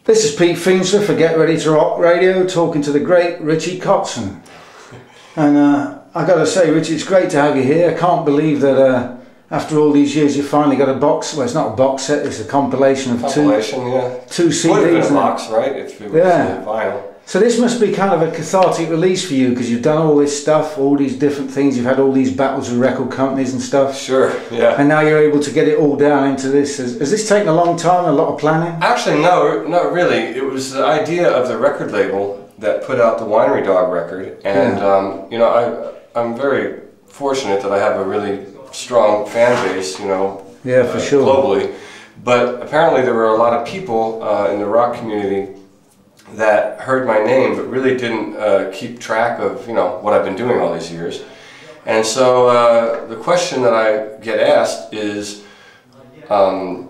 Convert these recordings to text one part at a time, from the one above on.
This is Pete Feenstra for Get Ready to Rock Radio, talking to the great Richie Kotzen. And I got to say, Richie, it's great to have you here. I can't believe that after all these years you finally got a box. Well, it's not a box set, it's a compilation of two CDs. Would have been a box, right? If it was vinyl. So this must be kind of a cathartic release for you, because you've done all this stuff, all these different things, you've had all these battles with record companies and stuff. Sure, yeah. And now you're able to get it all down into this. Has this taken a long time, a lot of planning? Actually, no, not really. It was the idea of the record label that put out the Winery Dog record. And, you know, I'm very fortunate that I have a really strong fan base, you know, for sure, globally. But apparently there were a lot of people in the rock community that heard my name but really didn't keep track of, you know, what I've been doing all these years. And so the question that I get asked is, I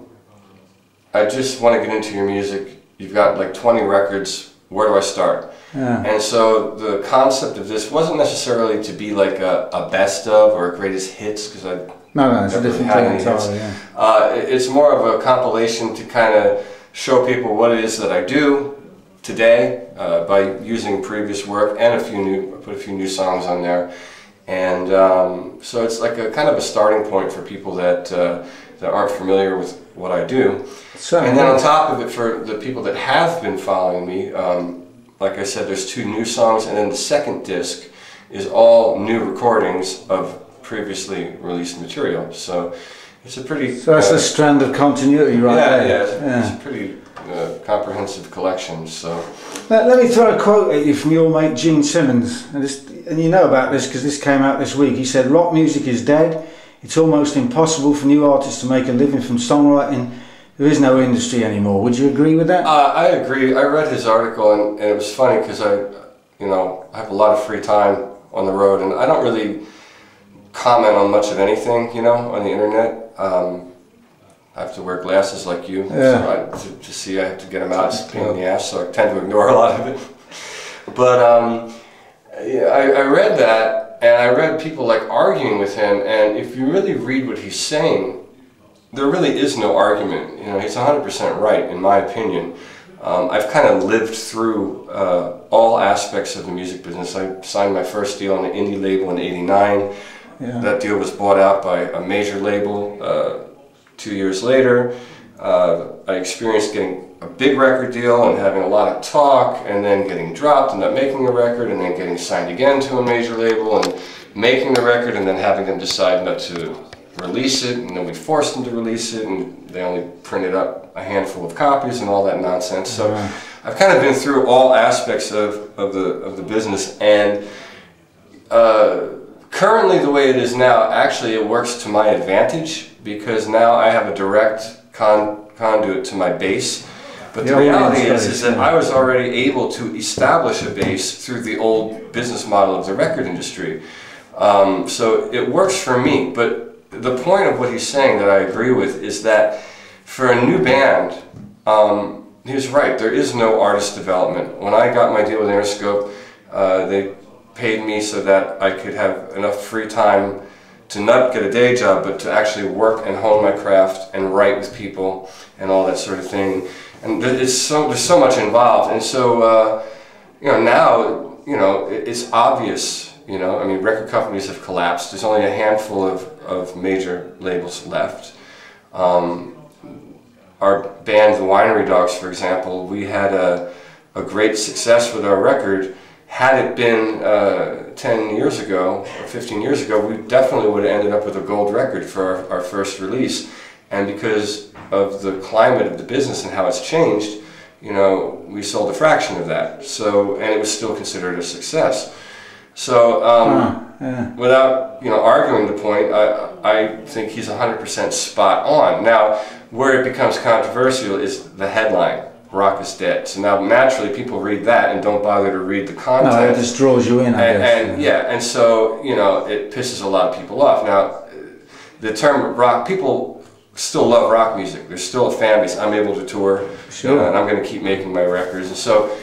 just want to get into your music, you've got like 20 records, where do I start? And so the concept of this wasn't necessarily to be like a best of or a greatest hits, because I no, it's a different thing entirely. It's more of a compilation to kind of show people what it is that I do today by using previous work, and put a few new songs on there. And so it's like a kind of a starting point for people that aren't familiar with what I do. And then on top of it, for the people that have been following me, like I said, there's 2 new songs, and then the second disc is all new recordings of previously released material. So it's a pretty... So that's a strand of continuity right there. It's a pretty comprehensive collection. So now, let me throw a quote at you from your mate Gene Simmons, and you know about this because this came out this week. He said, "Rock music is dead. It's almost impossible for new artists to make a living from songwriting. There is no industry anymore." Would you agree with that? I agree. I read his article, and it was funny because I have a lot of free time on the road, and I don't really comment on much of anything, you know, on the internet. I have to wear glasses like you, so to see I have to get them out. It's a pain in the ass, so I tend to ignore a lot of it. But I read that, and I read people like arguing with him, and if you really read what he's saying, there really is no argument. You know, he's 100% right, in my opinion. I've kind of lived through all aspects of the music business. I signed my first deal on an indie label in '89. That deal was bought out by a major label 2 years later. I experienced getting a big record deal and having a lot of talk, and then getting dropped and not making a record, and then getting signed again to a major label and making the record, and then having them decide not to release it, and then we forced them to release it, and they only printed up a handful of copies and all that nonsense. So I've kind of been through all aspects of the business, and currently the way it is now, actually it works to my advantage, because now I have a direct conduit to my base. But the reality is that I was already able to establish a base through the old business model of the record industry. So it works for me, but the point of what he's saying that I agree with is that for a new band, he's right, there is no artist development. When I got my deal with Interscope, they paid me so that I could have enough free time to not get a day job, but to actually work and hone my craft and write with people and all that sort of thing. And there's so much involved, and so you know, now, you know, it's obvious. You know, I mean, record companies have collapsed. There's only a handful of major labels left. Our band, the Winery Dogs, for example, we had a great success with our record. Had it been 10 years ago or 15 years ago, we definitely would have ended up with a gold record for our first release. And because of the climate of the business and how it's changed, you know, we sold a fraction of that. So, and it was still considered a success. So, without, you know, arguing the point, I think he's 100% spot on. Now, where it becomes controversial is the headline. Rock is dead. So now naturally people read that and don't bother to read the content. No, it just draws you in, I guess. And so, you know, it pisses a lot of people off. Now, the term rock, people still love rock music. There's still a fan base. I'm able to tour, you know, and I'm going to keep making my records. And so,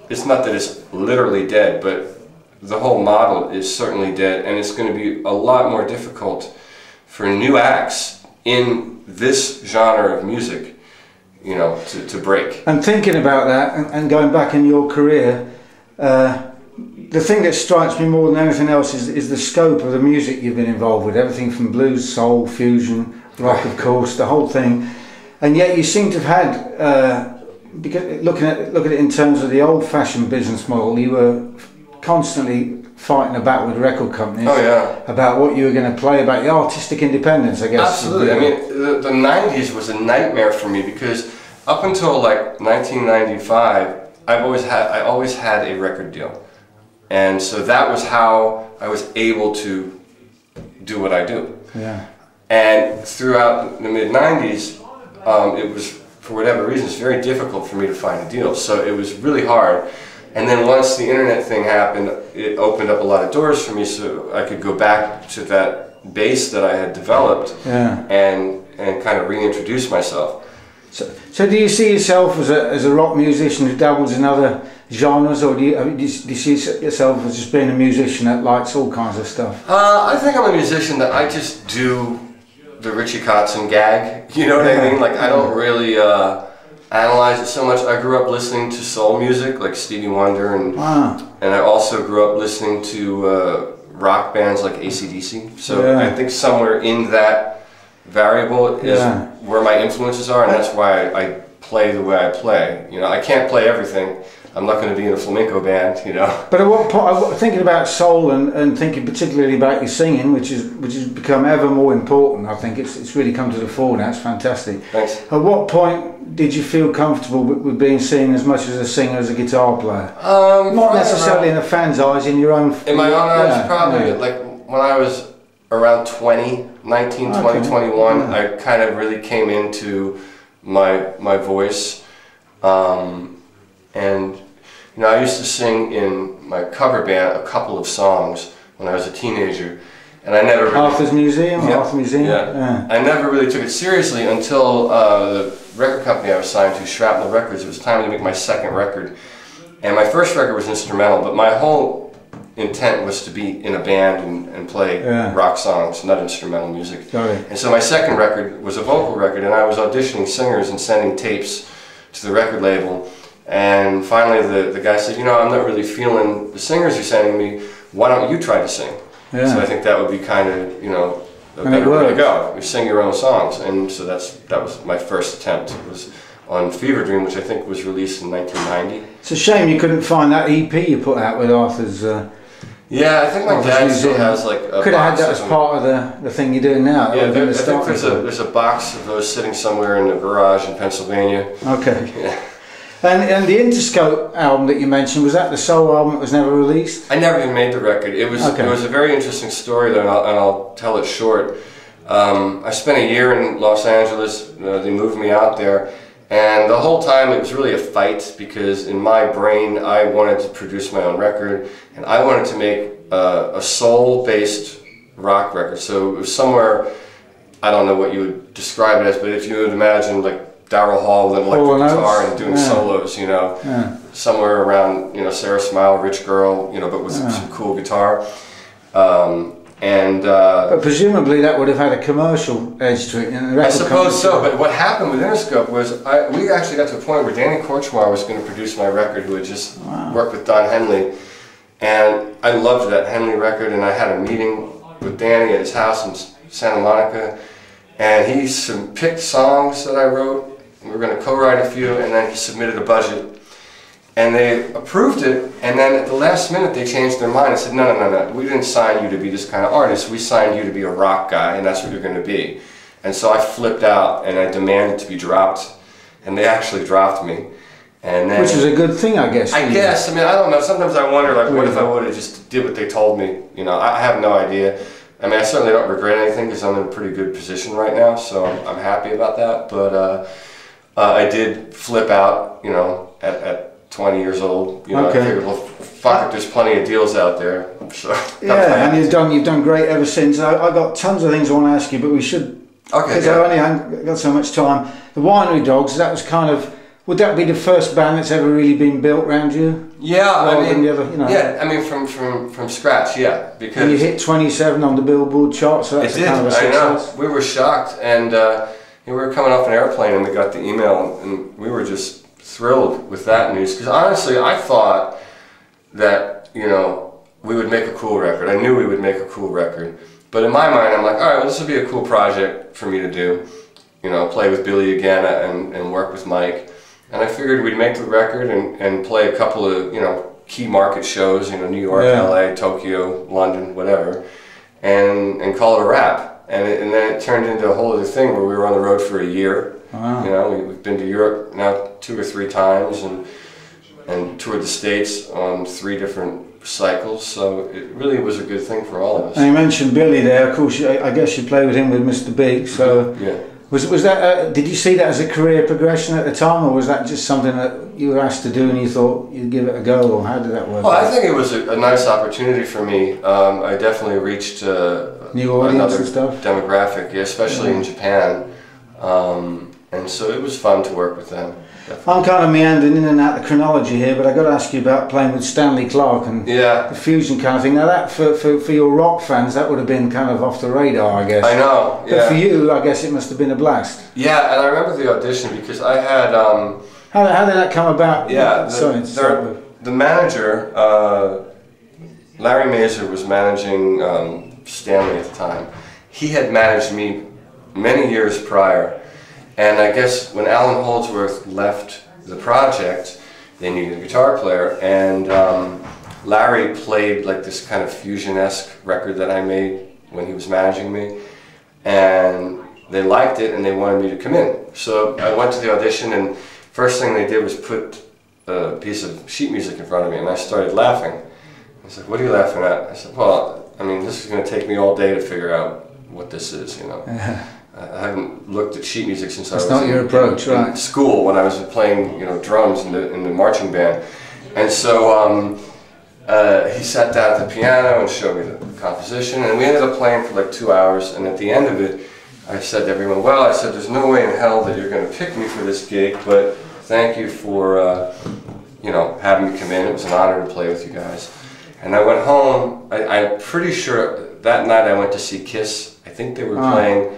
it's not that it's literally dead, but the whole model is certainly dead, and it's going to be a lot more difficult for new acts in this genre of music, you know, to break. And thinking about that and going back in your career, the thing that strikes me more than anything else is the scope of the music you've been involved with. Everything from blues, soul, fusion, rock, of course, the whole thing. And yet you seem to have had, because looking at it in terms of the old-fashioned business model, you were constantly fighting about with record companies about what you were going to play, about the artistic independence, I guess. Absolutely. I mean, the 90s was a nightmare for me because up until like 1995, I always had a record deal. And so that was how I was able to do what I do. Yeah. And throughout the mid-90s, it was, for whatever reasons, very difficult for me to find a deal. So it was really hard. And then once the internet thing happened, it opened up a lot of doors for me so I could go back to that base that I had developed and kind of reintroduce myself. So do you see yourself as a rock musician who dabbles in other genres, or do you see yourself as just being a musician that likes all kinds of stuff? I think I'm a musician that I just do the Richie Kotzen gag, you know what I mean? Like I don't really analyze it so much. I grew up listening to soul music like Stevie Wonder and I also grew up listening to rock bands like AC/DC. So I think somewhere in that variable is where my influences are, and that's why I play the way I play. You know, I can't play everything. I'm not going to be in a flamenco band, you know. But at what point, thinking about soul and thinking particularly about your singing, which has become ever more important, I think it's really come to the fore now. It's fantastic. Thanks. At what point did you feel comfortable with being seen as much as a singer as a guitar player? Not necessarily in a fan's eyes, in your own. In my own eyes, probably. Like when I was around 19, 20, 21, I kind of really came into my voice, and you know, I used to sing in my cover band a couple of songs when I was a teenager, and I never really... Arthur's Museum? Arthur Museum? Yeah. I never really took it seriously until the record company I was signed to, Shrapnel Records. It was time to make my second record, and my first record was instrumental, but my whole intent was to be in a band and play rock songs, not instrumental music. And so my second record was a vocal record, and I was auditioning singers and sending tapes to the record label. And finally the guy said, you know, I'm not really feeling the singers you're sending me, why don't you try to sing? So I think that would be kind of, you know, a better way to go. You sing your own songs. And so that was my first attempt. It was on Fever Dream, which I think was released in 1990. It's a shame you couldn't find that EP you put out with Arthur's... yeah, I think my dad still has like a could have had that as part of the thing you're doing now. Yeah, I think there's a box of those sitting somewhere in the garage in Pennsylvania. Okay. Yeah. And the Interscope album that you mentioned, was that the solo album that was never released? I never even made the record. It was a very interesting story though, and I'll tell it short. I spent a year in Los Angeles. They moved me out there, and the whole time it was really a fight because in my brain I wanted to produce my own record, and I wanted to make a soul-based rock record. So it was somewhere, I don't know what you would describe it as, but if you would imagine like Daryl Hall with an electric guitar and doing solos, you know, somewhere around, you know, Sarah Smile, Rich Girl, you know, but with some cool guitar. But presumably that would have had a commercial edge to it. I suppose so, but what happened with Interscope was we actually got to a point where Danny Korchmar was going to produce my record, who had just worked with Don Henley, and I loved that Henley record, and I had a meeting with Danny at his house in Santa Monica, and he picked songs that I wrote. We were going to co-write a few, and then he submitted a budget, and they approved it, and then at the last minute they changed their mind and said, no, we didn't sign you to be this kind of artist, we signed you to be a rock guy, and that's what you're going to be. And so I flipped out, and I demanded to be dropped, and they actually dropped me. And then, which was a good thing, I guess. I guess, I mean, I don't know, sometimes I wonder, like, what if I would have just did what they told me, you know, I have no idea. I mean, I certainly don't regret anything, because I'm in a pretty good position right now, so I'm happy about that, but I did flip out, you know, at 20 years old. You know, I figured, well, fuck it, there's plenty of deals out there. So yeah, and you've done great ever since. I got tons of things I want to ask you, but we should, because I only haven't got so much time. The Winery Dogs, that was kind of, would that be the first band that's ever really been built around you? Yeah, I mean, the other, you know, yeah, I mean from scratch, yeah, because and you hit 27 on the Billboard chart, so that's kind of a success. I know, we were shocked, and we were coming off an airplane and we got the email, and we were just thrilled with that news. Because honestly, I thought that, you know, we would make a cool record. I knew we would make a cool record. But in my mind, I'm like, all right, well, this would be a cool project for me to do. You know, play with Billy again and work with Mike. And I figured we'd make the record and play a couple of, you know, key market shows, you know, New York, LA, Tokyo, London, whatever, and call it a wrap. And then it turned into a whole other thing where we were on the road for a year. Wow. You know, we've been to Europe now 2 or 3 times and toured the States on 3 different cycles. So it really was a good thing for all of us. And you mentioned Billy there. Of course, I guess you played with him with Mr. Big. So yeah. Was that? Did you see that as a career progression at the time, or was that just something that you were asked to do and you thought you'd give it a go, or how did that work? Well, I think it was a nice opportunity for me. I definitely reached new audience and stuff, demographic, yeah, especially in Japan, and so it was fun to work with them. Definitely. I'm kind of meandering in and out the chronology here, but I got to ask you about playing with Stanley Clarke and the fusion kind of thing. Now that for your rock fans, that would have been kind of off the radar, I guess. I know. Yeah. But for you, I guess it must have been a blast. Yeah, and I remember the audition because I had. How did that come about? Yeah, the manager, Larry Mazer, was managing Stanley at the time. He had managed me many years prior. And I guess when Alan Holdsworth left the project, they needed a guitar player, and Larry played like this kind of fusion-esque record that I made when he was managing me, and they liked it and they wanted me to come in. So I went to the audition, and first thing they did was put a piece of sheet music in front of me, and I started laughing. I said, "What are you laughing at?" I said, "Well, I mean, this is going to take me all day to figure out what this is, you know." I haven't looked at sheet music since I was in school when I was playing, you know, drums in the marching band. And so he sat down at the piano and showed me the composition, and we ended up playing for like 2 hours. And at the end of it, I said to everyone, "Well, I said, there's no way in hell that you're going to pick me for this gig, but thank you for you know, having me come in. It was an honor to play with you guys." And I went home. I'm pretty sure that night I went to see Kiss. I think they were playing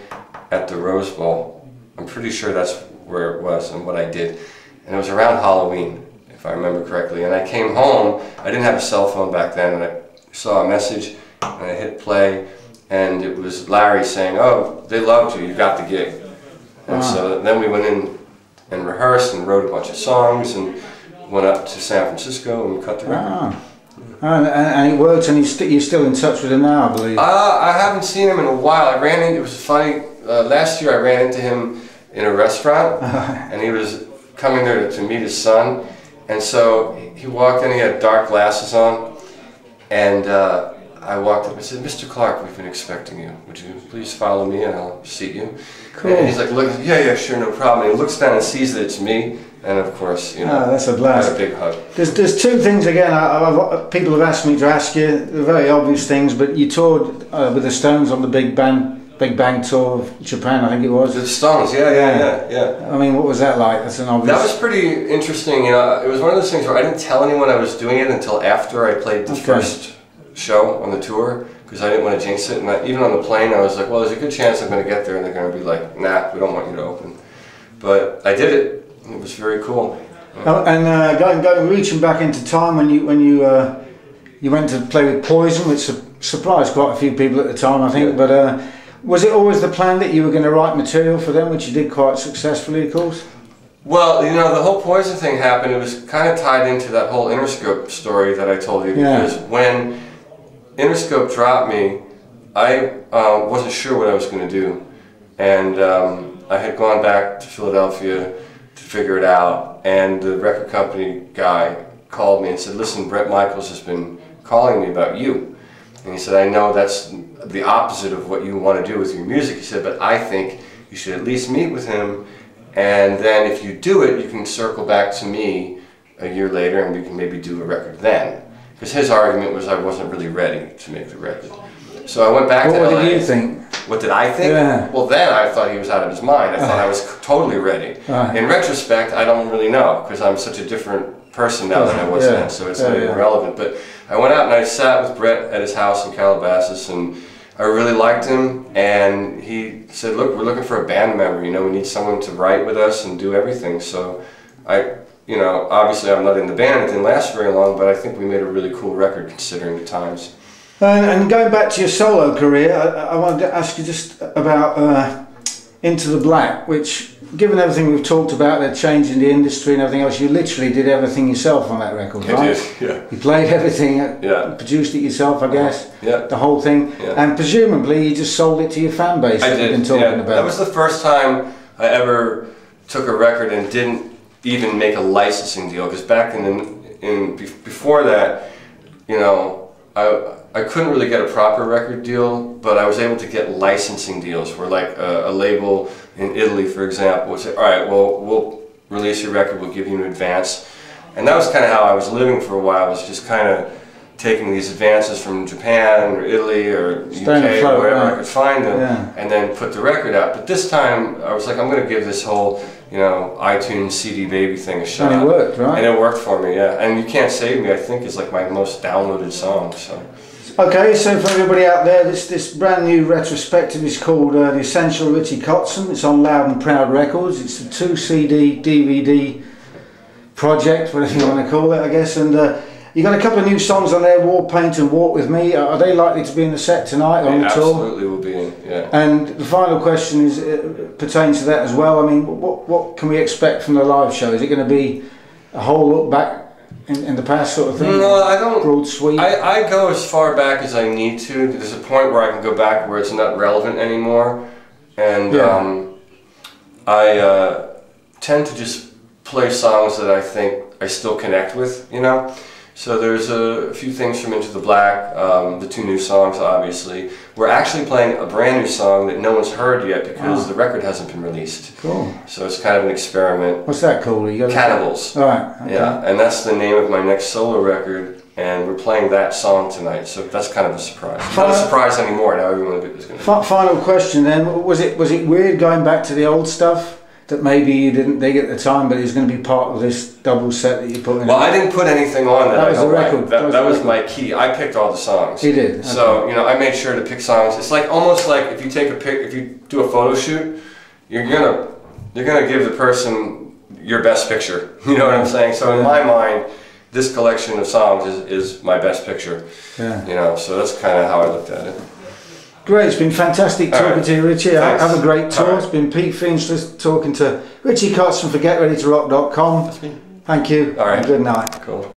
at the Rose Bowl. I'm pretty sure that's where it was and what I did. And it was around Halloween, if I remember correctly. And I came home, I didn't have a cell phone back then, and I saw a message, and I hit play, and it was Larry saying, "Oh, they loved you, you got the gig." And so then we went in and rehearsed and wrote a bunch of songs and went up to San Francisco and cut the record. And it worked, and you're still in touch with him now, I believe. I haven't seen him in a while. It was funny. Last year I ran into him in a restaurant, and he was coming there to meet his son, and so he walked in, he had dark glasses on, and I walked up and said, "Mr. Clarke, we've been expecting you. Would you please follow me and I'll seat you?" Cool. And he's like, "Look, yeah, sure, no problem." And he looks down and sees that it's me, and of course, you know, that's a blast. I had a big hug. There's 2 things again. People have asked me to ask you. They're very obvious things, but you toured with the Stones on the Big Bang tour of Japan, I think it was. The Stones, yeah. I mean, what was that like? That's an obvious. That was pretty interesting. You know, it was one of those things where I didn't tell anyone I was doing it until after I played the first show on the tour, because I didn't want to jinx it. And even on the plane, I was like, well, there's a good chance I'm going to get there and they're going to be like, "Nah, we don't want you to open." But I did it. It was very cool. And reaching back into time when you went to play with Poison, which surprised quite a few people at the time, I think. But was it always the plan that you were going to write material for them, which you did quite successfully, of course? Well, you know, the whole Poison thing happened. It was kind of tied into that whole Interscope story that I told you, because when Interscope dropped me, I wasn't sure what I was going to do, and I had gone back to Philadelphia to figure it out, and the record company guy called me and said, "Listen, Bret Michaels has been calling me about you." And he said, "I know that's the opposite of what you want to do with your music." He said, "But I think you should at least meet with him, and then if you do it, you can circle back to me a year later and we can maybe do a record then." Because his argument was I wasn't really ready to make the record. So I went back to LA. What did you think? What did I think? Yeah. Well, then I thought he was out of his mind. I thought I was totally ready. In retrospect, I don't really know, because I'm such a different person now than I was then, so it's not even relevant. But I went out and I sat with Bret at his house in Calabasas, and I really liked him, and he said, look, we're looking for a band member, you know, we need someone to write with us and do everything. So you know, obviously I'm not in the band, it didn't last very long, but I think we made a really cool record considering the times. And going back to your solo career, I wanted to ask you just about Into the Black, which, given everything we've talked about, the change in the industry and everything else, you literally did everything yourself on that record, right? I did, yeah. You played everything, yeah. Produced it yourself, I guess, yeah. The whole thing, yeah. And presumably you just sold it to your fan base that you've been talking about. That was the first time I ever took a record and didn't even make a licensing deal, because back before that, you know, I couldn't really get a proper record deal, but I was able to get licensing deals where, like, a label in Italy, for example, would say, all right, well, we'll release your record, we'll give you an advance. And that was kind of how I was living for a while, I was just kind of taking these advances from Japan or Italy or UK or wherever I could find them, and then put the record out. But this time, I was like, I'm going to give this whole, you know, iTunes CD Baby thing a shot. And it worked, right? And it worked for me, yeah. And You Can't Save Me, I think, is like my most downloaded song. So. Okay, so for everybody out there, this brand new retrospective is called The Essential Richie Kotzen. It's on Loud and Proud Records. It's a 2 CD DVD project, whatever you want to call it, I guess. And you got a couple of new songs on there, War Paint and Walk With Me. Are they likely to be in the set tonight on the tour? Absolutely will be in, yeah. And the final question is pertains to that as well. I mean, what can we expect from the live show? Is it going to be a whole look back in the past sort of thing? No, I don't. Broad sweep? I go as far back as I need to. There's a point where I can go back where it's not relevant anymore. And I tend to just play songs that I think I still connect with, you know? So there's a few things from Into the Black, the 2 new songs, obviously. We're actually playing a brand new song that no one's heard yet because the record hasn't been released. Cool. So it's kind of an experiment. What's that called? Cannibals. All right. Okay. Yeah, and that's the name of my next solo record, and we're playing that song tonight. So that's kind of a surprise. Not a surprise anymore. Now everyone is going to. Final question then: was it weird going back to the old stuff? That maybe you didn't dig at the time, but it's going to be part of this double set that you put in. Well, I didn't put anything on that. That was the record. That was my key. I picked all the songs. You did. Okay. So you know, I made sure to pick songs. It's like almost like if you take if you do a photo shoot, you're gonna give the person your best picture. You know what I'm saying? So in my mind, this collection of songs is my best picture. Yeah. You know, so that's kind of how I looked at it. Great, it's been fantastic talking to you, Richie. Thanks. Have a great tour. It's been Pete Feenstra talking to Richie Kotzen for GetReadyToRock.com. Thank you. All right. And good night. Cool.